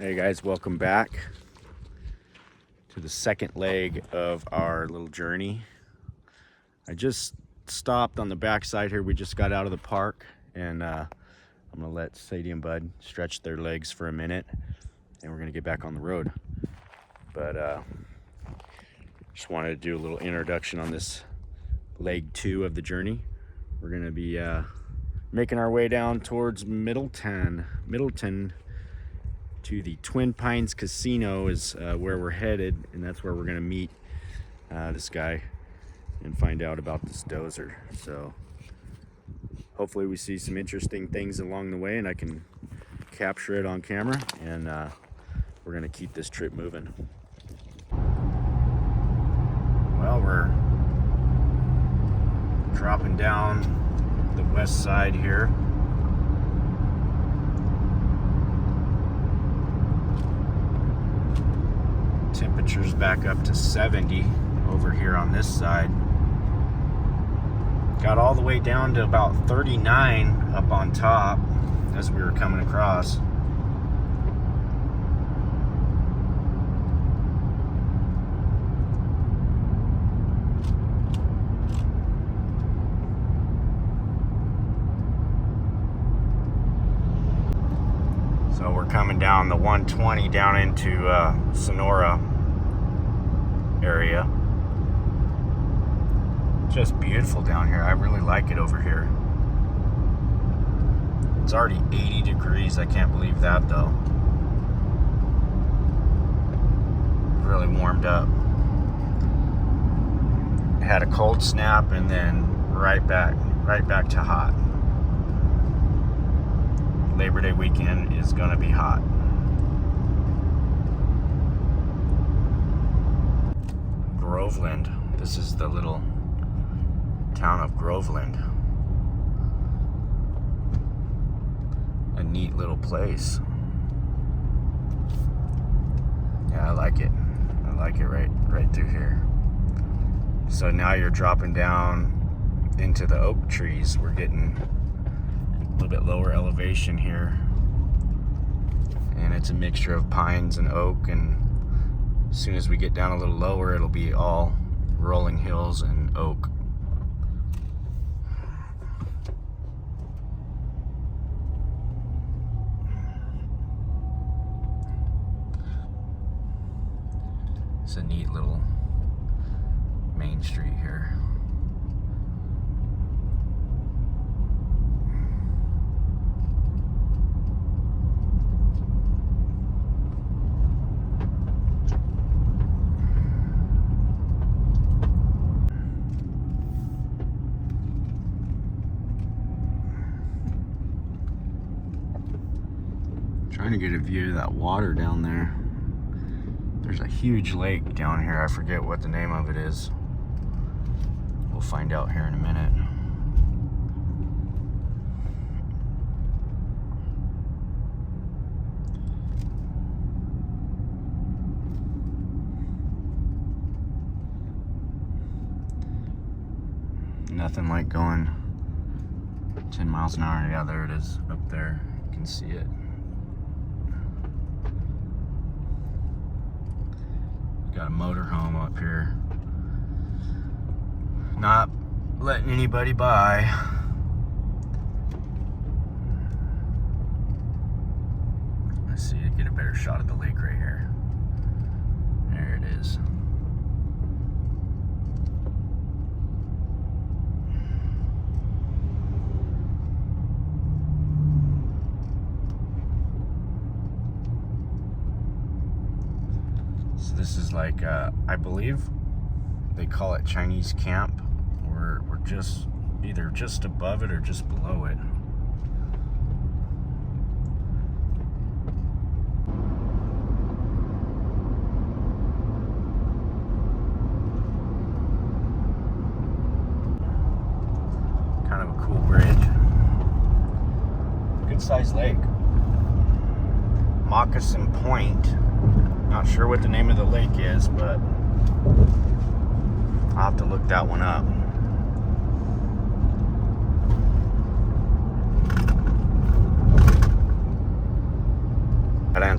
Hey guys, welcome back to the second leg of our little journey. I just stopped on the backside here. We just got out of the park, and I'm gonna let Sadie and Bud stretch their legs for a minute, and we're gonna get back on the road. But just wanted to do a little introduction on this leg 2 of the journey. We're gonna be making our way down towards Middleton to the Twin Pines Casino is where we're headed, and that's where we're gonna meet this guy and find out about this dozer. So hopefully we see some interesting things along the way and I can capture it on camera, and we're gonna keep this trip moving. Well, we're dropping down the west side here. Temperatures back up to 70 over here on this side. Got all the way down to about 39 up on top as we were coming across. So we're coming down the 120 down into Sonora area. Just beautiful down here. I really like it over here. It's already 80 degrees. I can't believe that though. Really warmed up. Had a cold snap and then right back to hot. Labor Day weekend is gonna be hot. Groveland. This is the little town of Groveland. A neat little place. Yeah, I like it. I like it right through here. So now you're dropping down into the oak trees. We're getting a little bit lower elevation here, and it's a mixture of pines and oak, and as soon as we get down a little lower, it'll be all rolling hills and oak. It's a neat little main street here. Trying to get a view of that water down there. There's a huge lake down here. I forget what the name of it is. We'll find out here in a minute. Nothing like going 10 miles an hour. Yeah, there it is up there. You can see it. Got a motorhome up here. Not letting anybody by. Let's see to get a better shot of the lake right here. There it is. This is like, I believe they call it Chinese camp. We're just either just above it or just below it. Kind of a cool bridge. Good sized lake. Moccasin Point. Not sure what the name of the lake is, but I'll have to look that one up.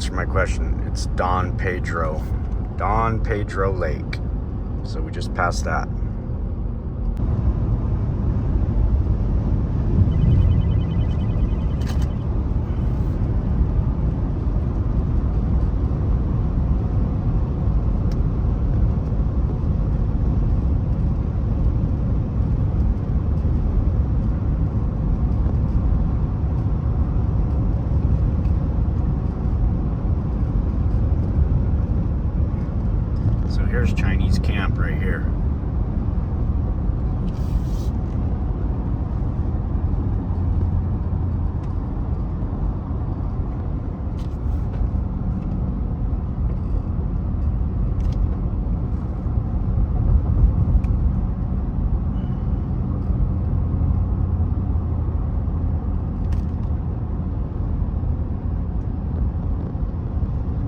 answered my question. It's Don Pedro Lake. So we just passed that. Here's Chinese camp right here.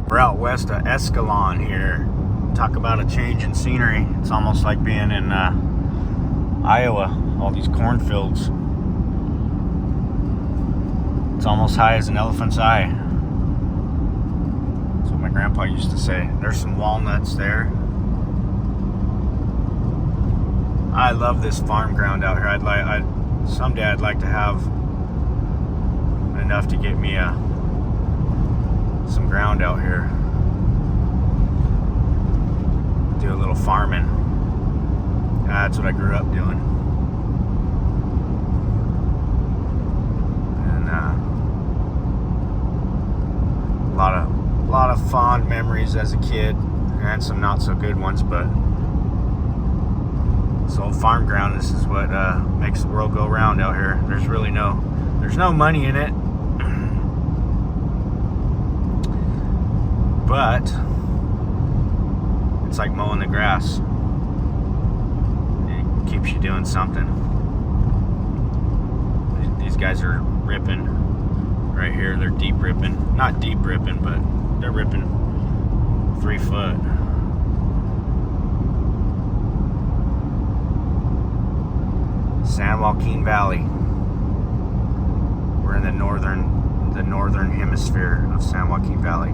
We're out west of Escalon here. Talk about a change in scenery. It's almost like being in Iowa. All these cornfields. It's almost high as an elephant's eye. That's what my grandpa used to say. There's some walnuts there. I love this farm ground out here. Someday I'd like to have enough to get me some ground out here. Do a little farming. That's what I grew up doing. And a lot of fond memories as a kid, and some not so good ones. But this old farm ground. This is what makes the world go round out here. There's no money in it, but it's like mowing the grass. It keeps you doing something. These guys are ripping right here. They're deep ripping. Not deep ripping, but they're ripping 3 foot. San Joaquin Valley. We're in the northern hemisphere of San Joaquin Valley.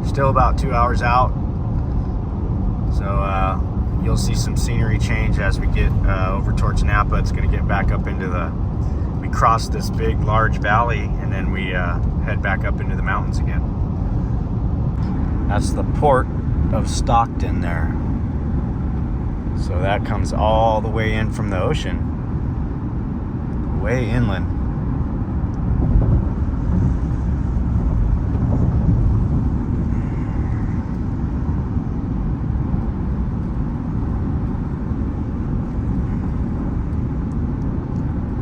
Still about 2 hours out, so you'll see some scenery change as we get over towards Napa. It's going to get back up into we cross this big large valley, and then we head back up into the mountains again. That's the port of Stockton there. So that comes all the way in from the ocean, way inland.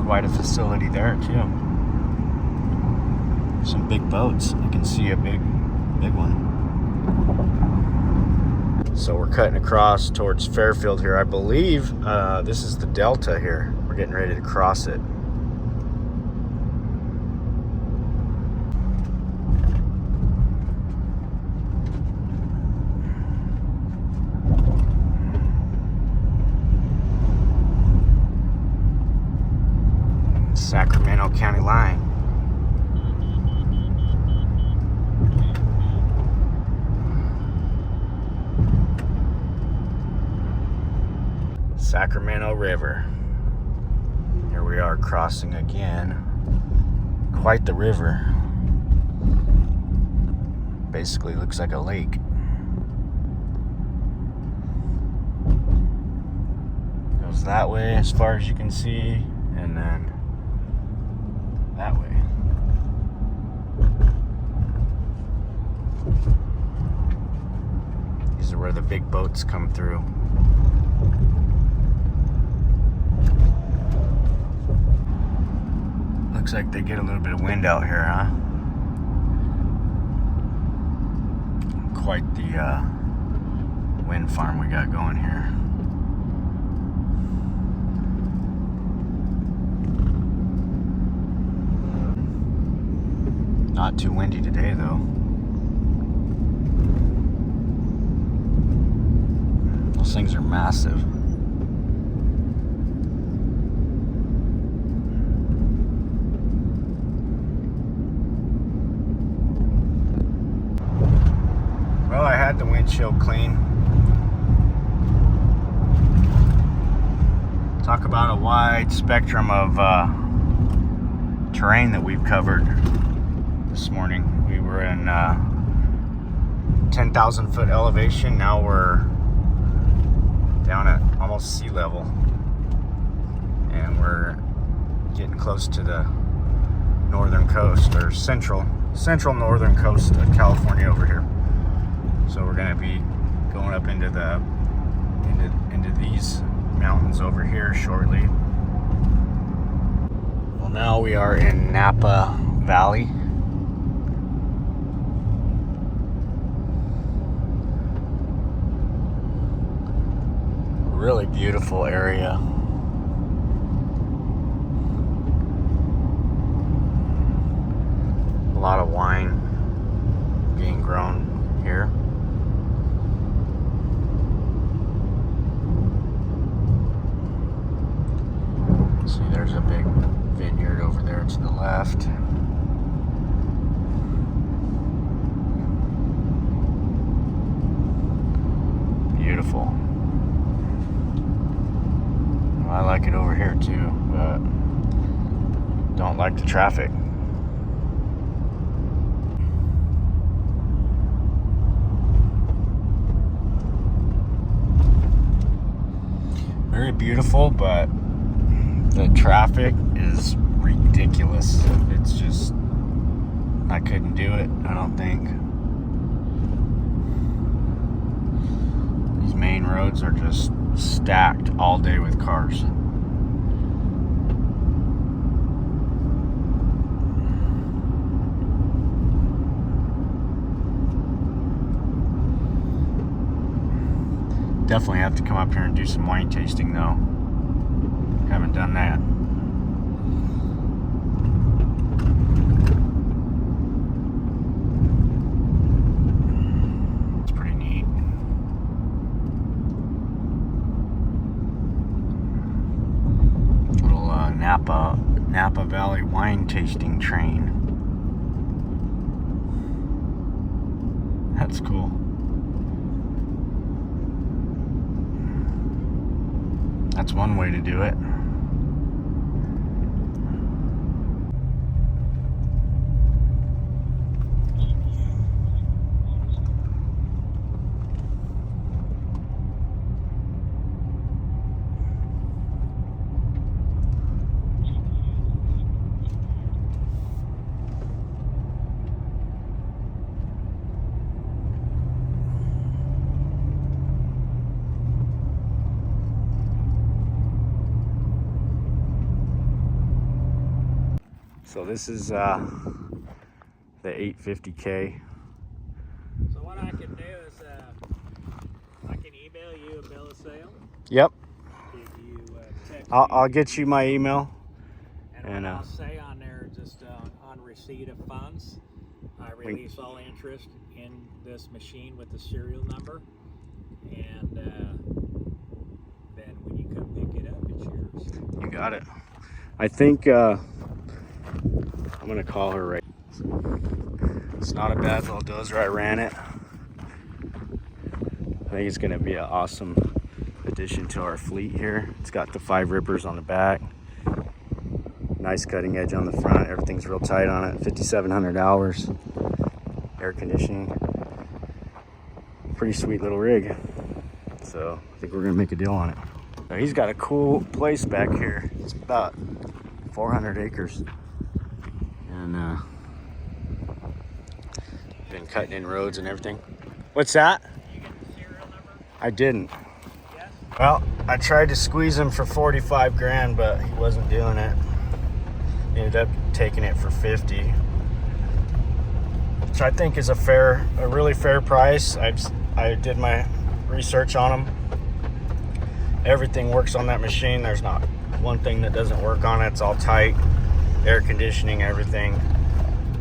Quite a facility there too. Some big boats. I can see a big one. So we're cutting across towards Fairfield here. I believe this is the Delta here. We're getting ready to cross it. Sacramento County line. Sacramento River. Here we are crossing again. Quite the river. Basically looks like a lake. Goes that way as far as you can see, and then that way. These are where the big boats come through. Looks like they get a little bit of wind out here, huh? Quite the wind farm we got going here. Not too windy today, though. Those things are massive. had the windshield clean. Talk about a wide spectrum of terrain that we've covered this morning. We were in 10,000 foot elevation. Now we're down at almost sea level, and we're getting close to the northern coast, or central northern coast of California over here. So we're going to be going up into these mountains over here shortly. Well, now we are in Napa Valley. Really beautiful area. A lot of wine being grown here. See, there's a big vineyard over there to the left. Beautiful. I like it over here too, but don't like the traffic. Very beautiful, but the traffic is ridiculous. It's just, I couldn't do it, I don't think. These main roads are just stacked all day with cars. Definitely have to come up here and do some wine tasting though. Haven't done that. It's pretty neat. Little Napa Valley wine tasting train. That's cool. That's one way to do it. So this is the 850K. So what I can do is I can email you a bill of sale. Yep. If you text I'll get you my email. and I'll say on there, just on receipt of funds, I release all interest in this machine with the serial number, and then when you come pick it up, it's yours. You got it. I think I'm gonna call her right. It's not a bad little dozer. I ran it. I think it's gonna be an awesome addition to our fleet here. It's got the 5 rippers on the back. Nice cutting edge on the front. Everything's real tight on it. 5,700 hours. Air conditioning. Pretty sweet little rig. So I think we're gonna make a deal on it. Now, he's got a cool place back here. It's about 400 acres. And been cutting in roads and everything. What's that? Did you get the serial number? I didn't. Yes? Well, I tried to squeeze him for 45 grand, but he wasn't doing it. Ended up taking it for 50, which I think is a really fair price. I did my research on them. Everything works on that machine. There's not one thing that doesn't work on it. It's all tight. Air conditioning, everything.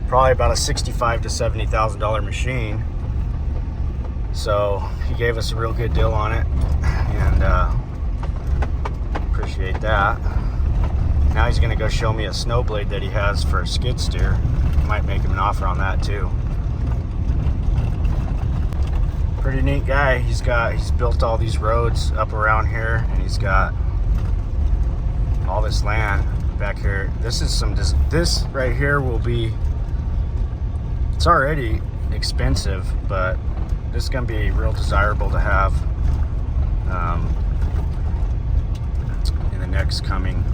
Probably about a $65,000 to $70,000 machine. So he gave us a real good deal on it, and appreciate that. Now he's gonna go show me a snow blade that he has for a skid steer. Might make him an offer on that too. Pretty neat guy. He's built all these roads up around here, and he's got all this land back here. This right here will be, it's already expensive, but this is gonna be real desirable to have in the next coming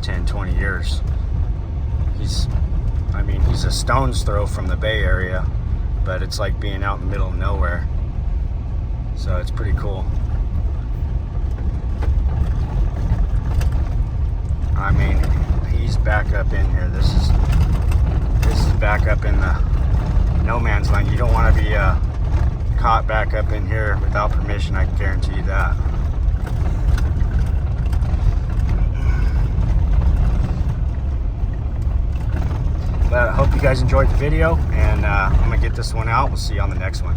10-20 years. He's a stone's throw from the Bay Area, but it's like being out in the middle of nowhere, so it's pretty cool. I mean, he's back up in here. This is back up in the no man's land. You don't want to be caught back up in here without permission, I can guarantee you that. But I hope you guys enjoyed the video, and I'm gonna get this one out. We'll see you on the next one.